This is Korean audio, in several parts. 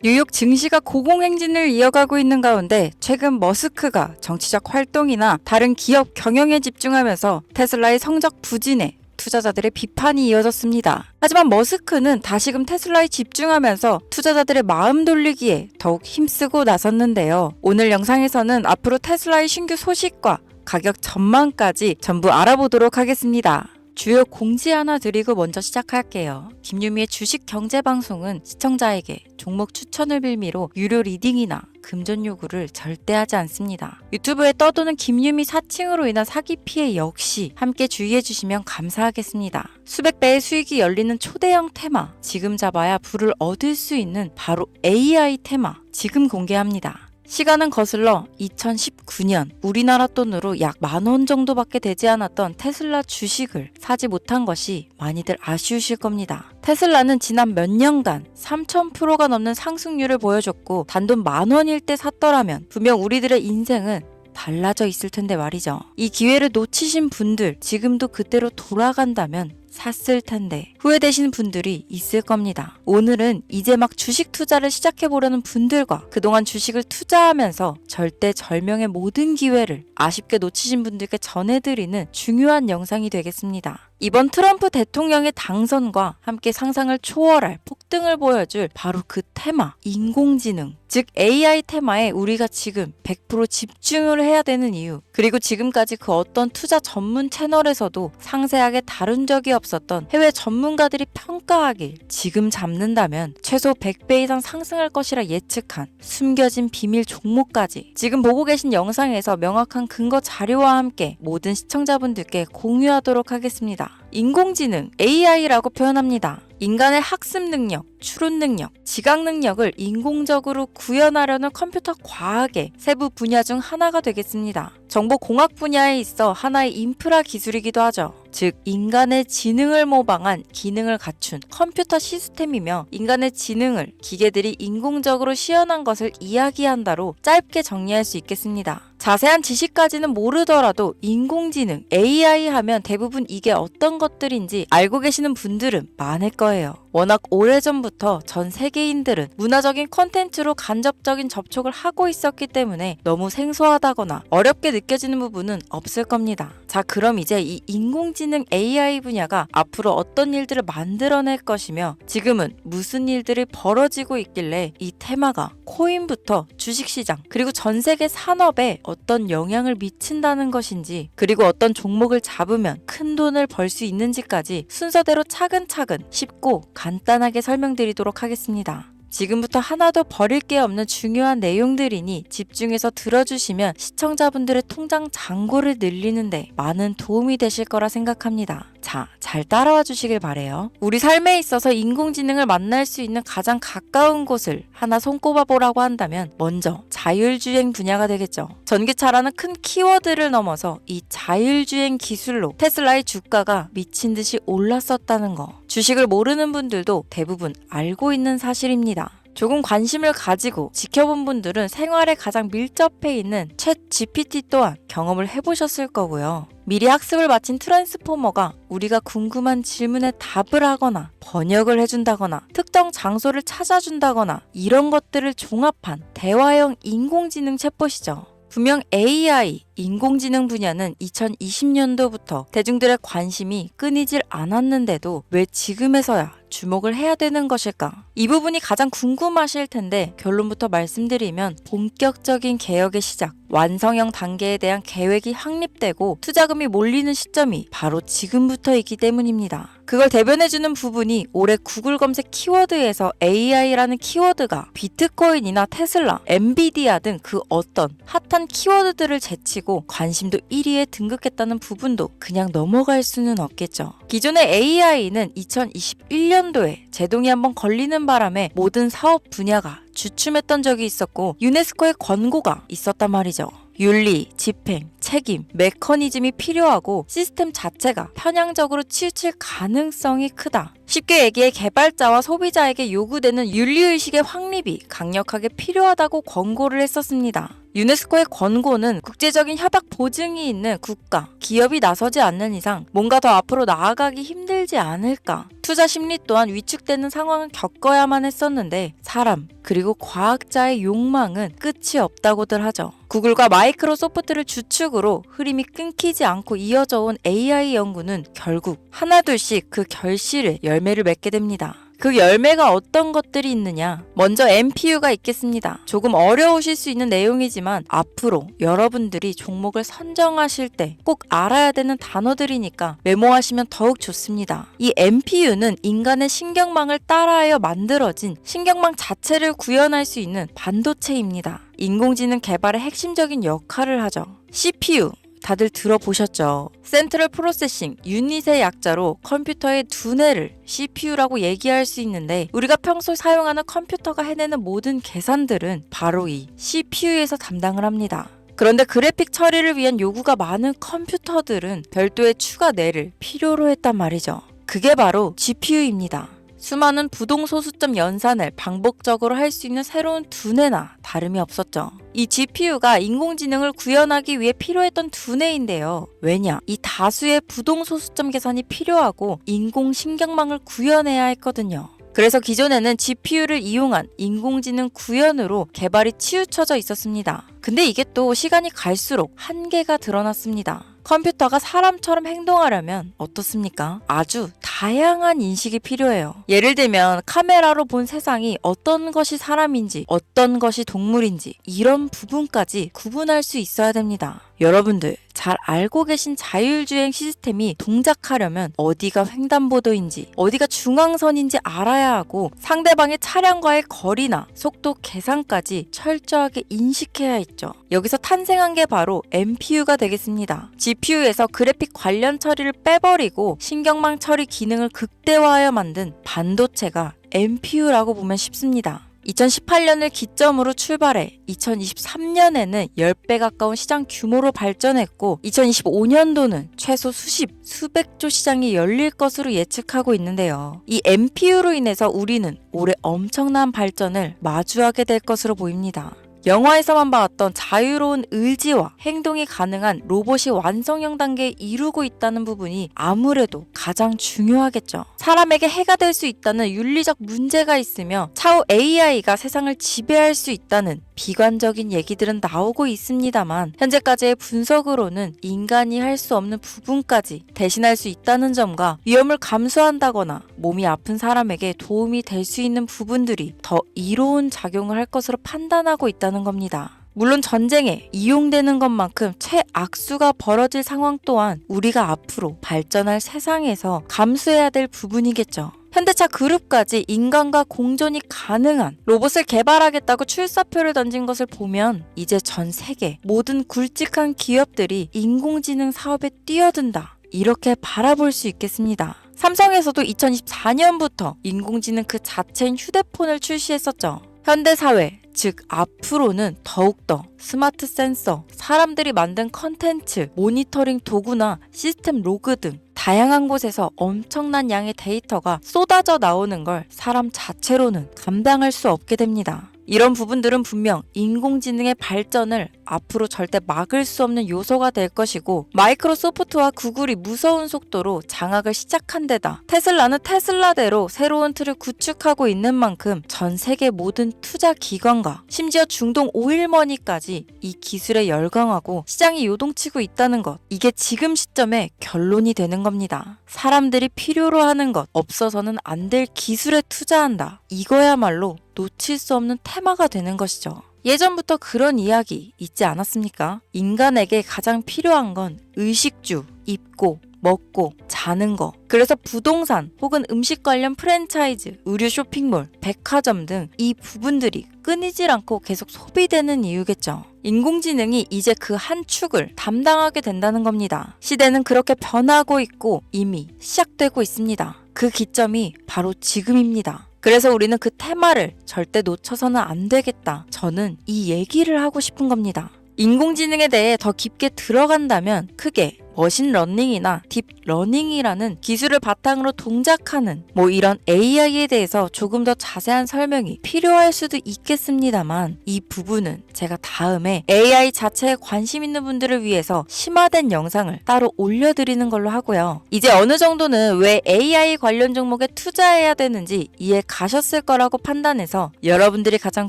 뉴욕 증시가 고공행진을 이어가고 있는 가운데 최근 머스크가 정치적 활동이나 다른 기업 경영에 집중하면서 테슬라의 성적 부진에 투자자들의 비판이 이어졌습니다. 하지만 머스크는 다시금 테슬라에 집중하면서 투자자들의 마음 돌리기에 더욱 힘쓰고 나섰는데요. 오늘 영상에서는 앞으로 테슬라의 신규 소식과 가격 전망까지 전부 알아보도록 하겠습니다. 주요 공지 하나 드리고 먼저 시작할게요. 김유미의 주식 경제 방송은 시청자에게 종목 추천을 빌미로 유료 리딩이나 금전 요구를 절대 하지 않습니다. 유튜브에 떠도는 김유미 사칭으로 인한 사기 피해 역시 함께 주의해 주시면 감사하겠습니다. 수백 배의 수익이 열리는 초대형 테마, 지금 잡아야 부를 얻을 수 있는 바로 AI 테마, 지금 공개합니다. 시간은 거슬러 2019년 우리나라 돈으로 약 10,000원 정도밖에 되지 않았던 테슬라 주식을 사지 못한 것이 많이들 아쉬우실 겁니다. 테슬라는 지난 몇 년간 3000%가 넘는 상승률을 보여줬고 단돈 10,000원일 때 샀더라면 분명 우리들의 인생은 달라져 있을 텐데 말이죠. 이 기회를 놓치신 분들, 지금도 그때로 돌아간다면 샀을 텐데 후회되시는 분들이 있을 겁니다. 오늘은 이제 막 주식 투자를 시작해보려는 분들과 그동안 주식을 투자하면서 절대절명의 모든 기회를 아쉽게 놓치신 분들께 전해드리는 중요한 영상이 되겠습니다. 이번 트럼프 대통령의 당선과 함께 상상을 초월할 폭등을 보여줄 바로 그 테마, 인공지능, 즉 AI 테마에 우리가 지금 100% 집중을 해야 되는 이유, 그리고 지금까지 그 어떤 투자 전문 채널에서도 상세하게 다룬 적이 없었던 해외 전문가들이 평가하길 지금 잡는다면 최소 100배 이상 상승할 것이라 예측한 숨겨진 비밀 종목까지 지금 보고 계신 영상에서 명확한 근거 자료와 함께 모든 시청자분들께 공유하도록 하겠습니다. 인공지능, AI라고 표현합니다. 인간의 학습 능력, 추론 능력, 지각 능력을 인공적으로 구현하려는 컴퓨터 과학의 세부 분야 중 하나가 되겠습니다. 정보공학 분야에 있어 하나의 인프라 기술이기도 하죠. 즉 인간의 지능을 모방한 기능을 갖춘 컴퓨터 시스템이며 인간의 지능을 기계들이 인공적으로 시연한 것을 이야기한다로 짧게 정리할 수 있겠습니다. 자세한 지식까지는 모르더라도 인공지능, AI 하면 대부분 이게 어떤 것들인지 알고 계시는 분들은 많을 거예요. 워낙 오래전부터 전 세계인들은 문화적인 콘텐츠로 간접적인 접촉을 하고 있었기 때문에 너무 생소하다거나 어렵게 느껴지는 부분은 없을 겁니다. 자, 그럼 이제 이 인공지능 AI 분야가 앞으로 어떤 일들을 만들어낼 것이며 지금은 무슨 일들이 벌어지고 있길래 이 테마가 코인부터 주식시장 그리고 전 세계 산업에 어떤 영향을 미친다는 것인지, 그리고 어떤 종목을 잡으면 큰 돈을 벌 수 있는지까지 순서대로 차근차근 쉽고 간단하게 설명드리도록 하겠습니다. 지금부터 하나도 버릴 게 없는 중요한 내용들이니 집중해서 들어주시면 시청자분들의 통장 잔고를 늘리는데 많은 도움이 되실 거라 생각합니다. 자, 잘 따라와 주시길 바래요. 우리 삶에 있어서 인공지능을 만날 수 있는 가장 가까운 곳을 하나 손꼽아 보라고 한다면 먼저 자율주행 분야가 되겠죠. 전기차라는 큰 키워드를 넘어서 이 자율주행 기술로 테슬라의 주가가 미친 듯이 올랐었다는 거, 주식을 모르는 분들도 대부분 알고 있는 사실입니다. 조금 관심을 가지고 지켜본 분들은 생활에 가장 밀접해 있는 챗 GPT 또한 경험을 해보셨을 거고요. 미리 학습을 마친 트랜스포머가 우리가 궁금한 질문에 답을 하거나 번역을 해준다거나 특정 장소를 찾아준다거나 이런 것들을 종합한 대화형 인공지능 챗봇이죠. 분명 AI, 인공지능 분야는 2020년도부터 대중들의 관심이 끊이질 않았는데도 왜 지금에서야 주목을 해야 되는 것일까? 이 부분이 가장 궁금하실 텐데 결론부터 말씀드리면 본격적인 개혁의 시작, 완성형 단계에 대한 계획이 확립되고 투자금이 몰리는 시점이 바로 지금부터이기 때문입니다. 그걸 대변해주는 부분이 올해 구글 검색 키워드에서 AI라는 키워드가 비트코인이나 테슬라, 엔비디아 등 그 어떤 핫한 키워드들을 제치고 관심도 1위에 등극했다는 부분도 그냥 넘어갈 수는 없겠죠. 기존의 AI는 2021년도에 제동이 한번 걸리는 바람에 모든 사업 분야가 주춤했던 적이 있었고 유네스코의 권고가 있었단 말이죠. 윤리, 집행, 책임, 메커니즘이 필요하고 시스템 자체가 편향적으로 치우칠 가능성이 크다. 쉽게 얘기해 개발자와 소비자에게 요구되는 윤리의식의 확립이 강력하게 필요하다고 권고를 했었습니다. 유네스코의 권고는 국제적인 협약 보증이 있는 국가, 기업이 나서지 않는 이상 뭔가 더 앞으로 나아가기 힘들지 않을까. 투자 심리 또한 위축되는 상황을 겪어야만 했었는데 사람, 그리고 과학자의 욕망은 끝이 없다고들 하죠. 구글과 마이크로소프트를 주축으로 흐름이 끊기지 않고 이어져 온 AI 연구는 결국 하나둘씩 그 결실의 열매를 맺게 됩니다. 그 열매가 어떤 것들이 있느냐? 먼저 MPU가 있겠습니다. 조금 어려우실 수 있는 내용이지만 앞으로 여러분들이 종목을 선정하실 때 꼭 알아야 되는 단어들이니까 메모하시면 더욱 좋습니다. 이 MPU는 인간의 신경망을 따라하여 만들어진 신경망 자체를 구현할 수 있는 반도체입니다. 인공지능 개발의 핵심적인 역할을 하죠. CPU 다들 들어보셨죠? 센트럴 프로세싱 유닛의 약자로 컴퓨터의 두뇌를 CPU라고 얘기할 수 있는데 우리가 평소 사용하는 컴퓨터가 해내는 모든 계산들은 바로 이 CPU에서 담당을 합니다. 그런데 그래픽 처리를 위한 요구가 많은 컴퓨터들은 별도의 추가 뇌를 필요로 했단 말이죠. 그게 바로 GPU입니다. 수많은 부동소수점 연산을 반복적으로 할 수 있는 새로운 두뇌나 다름이 없었죠. 이 GPU가 인공지능을 구현하기 위해 필요했던 두뇌인데요. 왜냐? 이 다수의 부동소수점 계산이 필요하고 인공신경망을 구현해야 했거든요. 그래서 기존에는 GPU를 이용한 인공지능 구현으로 개발이 치우쳐져 있었습니다. 근데 이게 또 시간이 갈수록 한계가 드러났습니다. 컴퓨터가 사람처럼 행동하려면 어떻습니까? 아주 다양한 인식이 필요해요. 예를 들면 카메라로 본 세상이 어떤 것이 사람인지 어떤 것이 동물인지 이런 부분까지 구분할 수 있어야 됩니다. 여러분들 잘 알고 계신 자율주행 시스템이 동작하려면 어디가 횡단보도인지 어디가 중앙선인지 알아야 하고 상대방의 차량과의 거리나 속도 계산까지 철저하게 인식해야 했죠. 여기서 탄생한 게 바로 MPU가 되겠습니다. GPU에서 그래픽 관련 처리를 빼버리고 신경망 처리 기능을 극대화하여 만든 반도체가 MPU라고 보면 쉽습니다. 2018년을 기점으로 출발해 2023년에는 10배 가까운 시장 규모로 발전했고 2025년도는 최소 수백조 시장이 열릴 것으로 예측하고 있는데요. 이 MPU로 인해서 우리는 올해 엄청난 발전을 마주하게 될 것으로 보입니다. 영화에서만 봤던 자유로운 의지와 행동이 가능한 로봇이 완성형 단계에 이루고 있다는 부분이 아무래도 가장 중요하겠죠. 사람에게 해가 될 수 있다는 윤리적 문제가 있으며 차후 AI가 세상을 지배할 수 있다는 비관적인 얘기들은 나오고 있습니다만 현재까지의 분석으로는 인간이 할 수 없는 부분까지 대신할 수 있다는 점과 위험을 감수한다거나 몸이 아픈 사람에게 도움이 될 수 있는 부분들이 더 이로운 작용을 할 것으로 판단하고 있다는 겁니다. 물론 전쟁에 이용되는 것만큼 최악수가 벌어질 상황 또한 우리가 앞으로 발전할 세상에서 감수해야 될 부분이겠죠. 현대차 그룹까지 인간과 공존이 가능한 로봇을 개발하겠다고 출사표를 던진 것을 보면 이제 전 세계 모든 굵직한 기업들이 인공지능 사업에 뛰어든다. 이렇게 바라볼 수 있겠습니다. 삼성에서도 2024년부터 인공지능 그 자체인 휴대폰을 출시했었죠. 현대사회, 즉 앞으로는 더욱더 스마트 센서, 사람들이 만든 컨텐츠, 모니터링 도구나 시스템 로그 등 다양한 곳에서 엄청난 양의 데이터가 쏟아져 나오는 걸 사람 자체로는 감당할 수 없게 됩니다. 이런 부분들은 분명 인공지능의 발전을 앞으로 절대 막을 수 없는 요소가 될 것이고 마이크로소프트와 구글이 무서운 속도로 장악을 시작한 데다 테슬라는 테슬라대로 새로운 틀을 구축하고 있는 만큼 전 세계 모든 투자 기관과 심지어 중동 오일머니까지 이 기술에 열광하고 시장이 요동치고 있다는 것, 이게 지금 시점에 결론이 되는 겁니다. 사람들이 필요로 하는 것, 없어서는 안 될 기술에 투자한다. 이거야말로 놓칠 수 없는 테마가 되는 것이죠. 예전부터 그런 이야기 있지 않았습니까? 인간에게 가장 필요한 건 의식주, 입고, 먹고, 자는 거. 그래서 부동산 혹은 음식 관련 프랜차이즈, 의류 쇼핑몰, 백화점 등 이 부분들이 끊이질 않고 계속 소비되는 이유겠죠. 인공지능이 이제 그 한 축을 담당하게 된다는 겁니다. 시대는 그렇게 변하고 있고 이미 시작되고 있습니다. 그 기점이 바로 지금입니다. 그래서 우리는 그 테마를 절대 놓쳐서는 안 되겠다. 저는 이 얘기를 하고 싶은 겁니다. 인공지능에 대해 더 깊게 들어간다면 크게 머신러닝이나 딥러닝이라는 기술을 바탕으로 동작하는 이런 AI에 대해서 조금 더 자세한 설명이 필요할 수도 있겠습니다만 이 부분은 제가 다음에 AI 자체에 관심 있는 분들을 위해서 심화된 영상을 따로 올려드리는 걸로 하고요. 이제 어느 정도는 왜 AI 관련 종목에 투자해야 되는지 이해 가셨을 거라고 판단해서 여러분들이 가장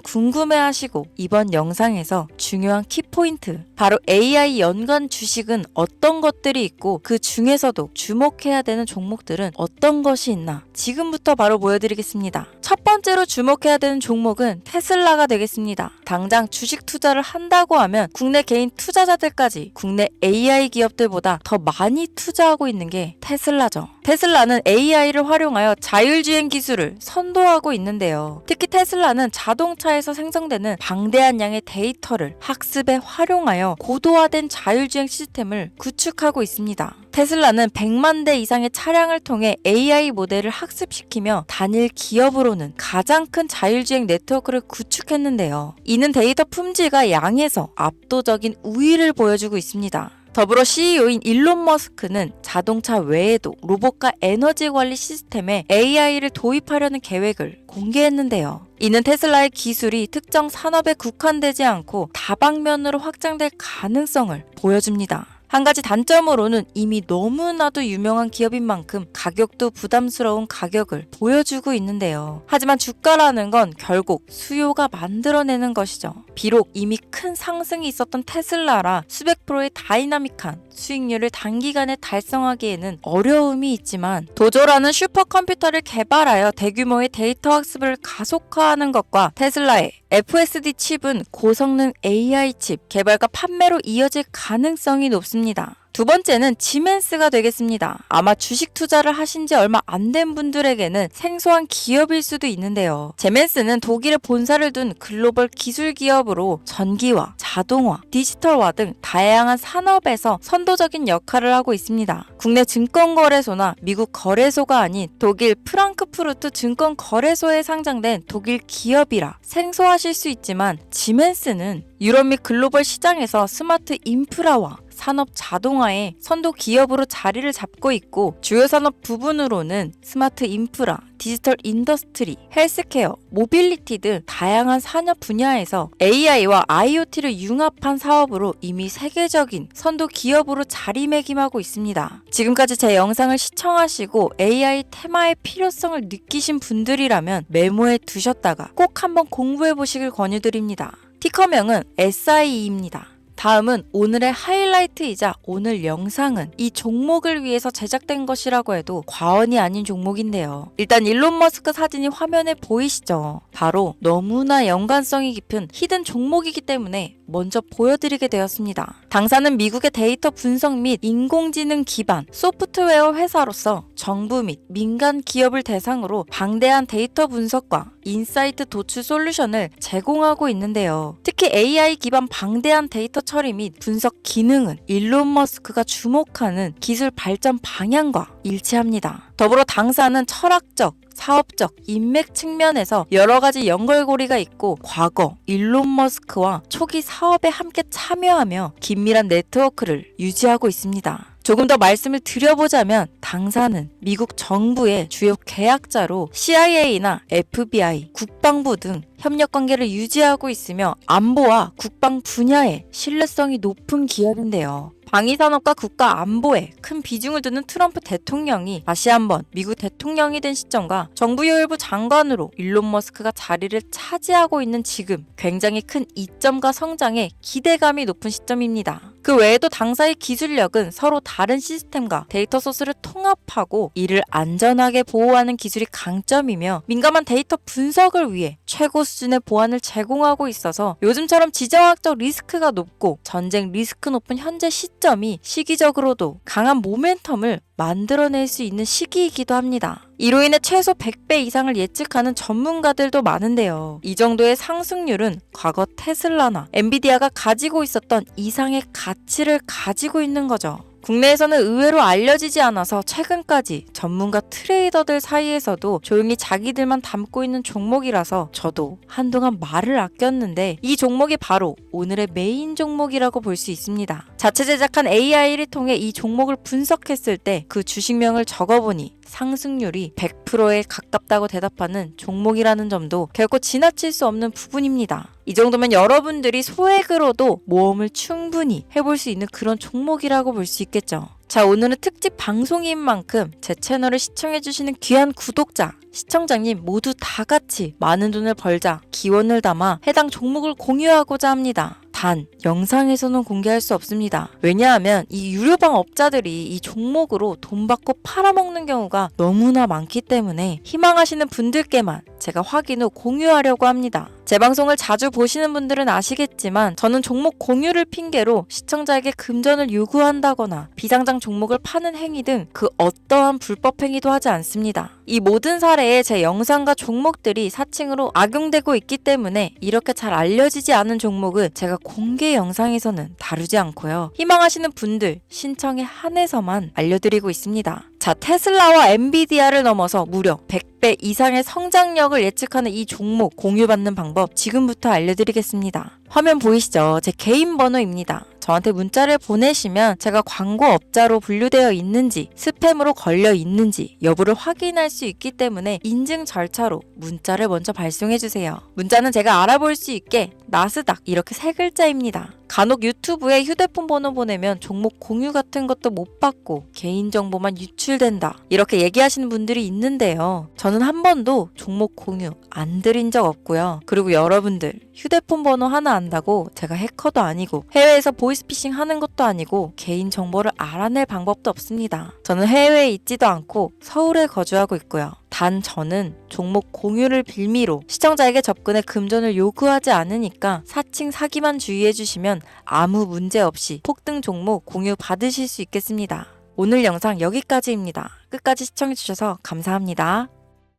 궁금해하시고 이번 영상에서 중요한 키포인트 바로 AI 연관 주식은 어떤 것들이 있고 그 중에서도 주목해야 되는 종목들은 어떤 것이 있나 지금부터 바로 보여드리겠습니다. 첫 번째로 주목해야 되는 종목은 테슬라가 되겠습니다. 당장 주식 투자를 한다고 하면 국내 개인 투자자들까지 국내 AI 기업들보다 더 많이 투자하고 있는 게 테슬라죠. 테슬라는 AI를 활용하여 자율주행 기술을 선도하고 있는데요. 특히 테슬라는 자동차에서 생성되는 방대한 양의 데이터를 학습에 활용하여 고도화된 자율주행 시스템을 구축하고 있습니다. 테슬라는 100만 대 이상의 차량을 통해 AI 모델을 학습시키며 단일 기업으로는 가장 큰 자율주행 네트워크를 구축했는데요. 이는 데이터 품질과 양에서 압도적인 우위를 보여주고 있습니다. 더불어 CEO인 일론 머스크는 자동차 외에도 로봇과 에너지 관리 시스템에 AI를 도입하려는 계획을 공개했는데요. 이는 테슬라의 기술이 특정 산업에 국한되지 않고 다방면으로 확장될 가능성을 보여줍니다. 한 가지 단점으로는 이미 너무나도 유명한 기업인 만큼 가격도 부담스러운 가격을 보여주고 있는데요. 하지만 주가라는 건 결국 수요가 만들어내는 것이죠. 비록 이미 큰 상승이 있었던 테슬라라 수백 프로의 다이나믹한 수익률을 단기간에 달성하기에는 어려움이 있지만 도조라는 슈퍼컴퓨터를 개발하여 대규모의 데이터 학습을 가속화하는 것과 테슬라의 FSD 칩은 고성능 AI 칩 개발과 판매로 이어질 가능성이 높습니다. 두 번째는 지멘스가 되겠습니다. 아마 주식 투자를 하신 지 얼마 안 된 분들에게는 생소한 기업일 수도 있는데요. 지멘스는 독일에 본사를 둔 글로벌 기술 기업으로 전기화, 자동화, 디지털화 등 다양한 산업에서 선도적인 역할을 하고 있습니다. 국내 증권거래소나 미국 거래소가 아닌 독일 프랑크푸르트 증권거래소에 상장된 독일 기업이라 생소하실 수 있지만 지멘스는 유럽 및 글로벌 시장에서 스마트 인프라와 산업 자동화의 선도 기업으로 자리를 잡고 있고 주요 산업 부분으로는 스마트 인프라, 디지털 인더스트리, 헬스케어, 모빌리티 등 다양한 산업 분야에서 AI와 IoT를 융합한 사업으로 이미 세계적인 선도 기업으로 자리매김하고 있습니다. 지금까지 제 영상을 시청하시고 AI 테마의 필요성을 느끼신 분들이라면 메모해 두셨다가 꼭 한번 공부해 보시길 권유드립니다. 티커명은 SIE입니다. 다음은 오늘의 하이라이트이자 오늘 영상은 이 종목을 위해서 제작된 것이라고 해도 과언이 아닌 종목인데요. 일단 일론 머스크 사진이 화면에 보이시죠? 바로 너무나 연관성이 깊은 히든 종목이기 때문에 먼저 보여드리게 되었습니다. 당사는 미국의 데이터 분석 및 인공지능 기반 소프트웨어 회사로서 정부 및 민간 기업을 대상으로 방대한 데이터 분석과 인사이트 도출 솔루션을 제공하고 있는데요. 특히 AI 기반 방대한 데이터 처리 및 분석 기능은 일론 머스크가 주목하는 기술 발전 방향과 일치합니다. 더불어 당사는 철학적, 사업적, 인맥 측면에서 여러 가지 연결고리가 있고 과거 일론 머스크와 초기 사업에 함께 참여하며 긴밀한 네트워크를 유지하고 있습니다. 조금 더 말씀을 드려보자면 당사는 미국 정부의 주요 계약자로 CIA나 FBI, 국방부 등 협력 관계를 유지하고 있으며 안보와 국방 분야에 신뢰성이 높은 기업인데요. 방위산업과 국가 안보에 큰 비중을 두는 트럼프 대통령이 다시 한번 미국 대통령이 된 시점과 정부요일부 장관으로 일론 머스크가 자리를 차지하고 있는 지금 굉장히 큰 이점과 성장에 기대감이 높은 시점입니다. 그 외에도 당사의 기술력은 서로 다른 시스템과 데이터 소스를 통합하고 이를 안전하게 보호하는 기술이 강점이며 민감한 데이터 분석을 위해 최고 수준의 보안을 제공하고 있어서 요즘처럼 지정학적 리스크가 높고 전쟁 리스크 높은 현재 시점이 시기적으로도 강한 모멘텀을 만들어낼 수 있는 시기이기도 합니다. 이로 인해 최소 100배 이상을 예측하는 전문가들도 많은데요. 이 정도의 상승률은 과거 테슬라나 엔비디아가 가지고 있었던 이상의 가치를 가지고 있는 거죠. 국내에서는 의외로 알려지지 않아서 최근까지 전문가 트레이더들 사이에서도 조용히 자기들만 담고 있는 종목이라서 저도 한동안 말을 아꼈는데 이 종목이 바로 오늘의 메인 종목이라고 볼 수 있습니다. 자체 제작한 AI를 통해 이 종목을 분석했을 때 그 주식명을 적어보니 상승률이 100%에 가깝다고 대답하는 종목이라는 점도 결코 지나칠 수 없는 부분입니다. 이 정도면 여러분들이 소액으로도 모험을 충분히 해볼 수 있는 그런 종목이라고 볼 수 있겠죠. 자, 오늘은 특집 방송인 만큼 제 채널을 시청해주시는 귀한 구독자, 시청자님 모두 다 같이 많은 돈을 벌자 기원을 담아 해당 종목을 공유하고자 합니다. 단, 영상에서는 공개할 수 없습니다. 왜냐하면 이 유료방 업자들이 이 종목으로 돈 받고 팔아먹는 경우가 너무나 많기 때문에 희망하시는 분들께만 제가 확인 후 공유하려고 합니다. 제 방송을 자주 보시는 분들은 아시겠지만 저는 종목 공유를 핑계로 시청자에게 금전을 요구한다거나 비상장 종목을 파는 행위 등 그 어떠한 불법 행위도 하지 않습니다. 이 모든 사례에 제 영상과 종목들이 사칭으로 악용되고 있기 때문에 이렇게 잘 알려지지 않은 종목은 제가 공개 영상에서는 다루지 않고요. 희망하시는 분들 신청에 한해서만 알려드리고 있습니다. 자, 테슬라와 엔비디아를 넘어서 무려 100배 이상의 성장력을 예측하는 이 종목 공유받는 방법 지금부터 알려드리겠습니다. 화면 보이시죠? 제 개인 번호입니다. 저한테 문자를 보내시면 제가 광고업자로 분류되어 있는지 스팸으로 걸려 있는지 여부를 확인할 수 있기 때문에 인증 절차로 문자를 먼저 발송해주세요. 문자는 제가 알아볼 수 있게 나스닥 이렇게 세 글자입니다. 간혹 유튜브에 휴대폰 번호 보내면 종목 공유 같은 것도 못 받고 개인정보만 유출된다 이렇게 얘기하시는 분들이 있는데요. 저는 한 번도 종목 공유 안 드린 적 없고요. 그리고 여러분들 휴대폰 번호 하나 안다고 제가 해커도 아니고 해외에서 보이스피싱 하는 것도 아니고 개인정보를 알아낼 방법도 없습니다. 저는 해외에 있지도 않고 서울에 거주하고 있고요. 단 저는 종목 공유를 빌미로 시청자에게 접근해 금전을 요구하지 않으니까 사칭 사기만 주의해주시면 아무 문제 없이 폭등 종목 공유 받으실 수 있겠습니다. 오늘 영상 여기까지입니다. 끝까지 시청해주셔서 감사합니다.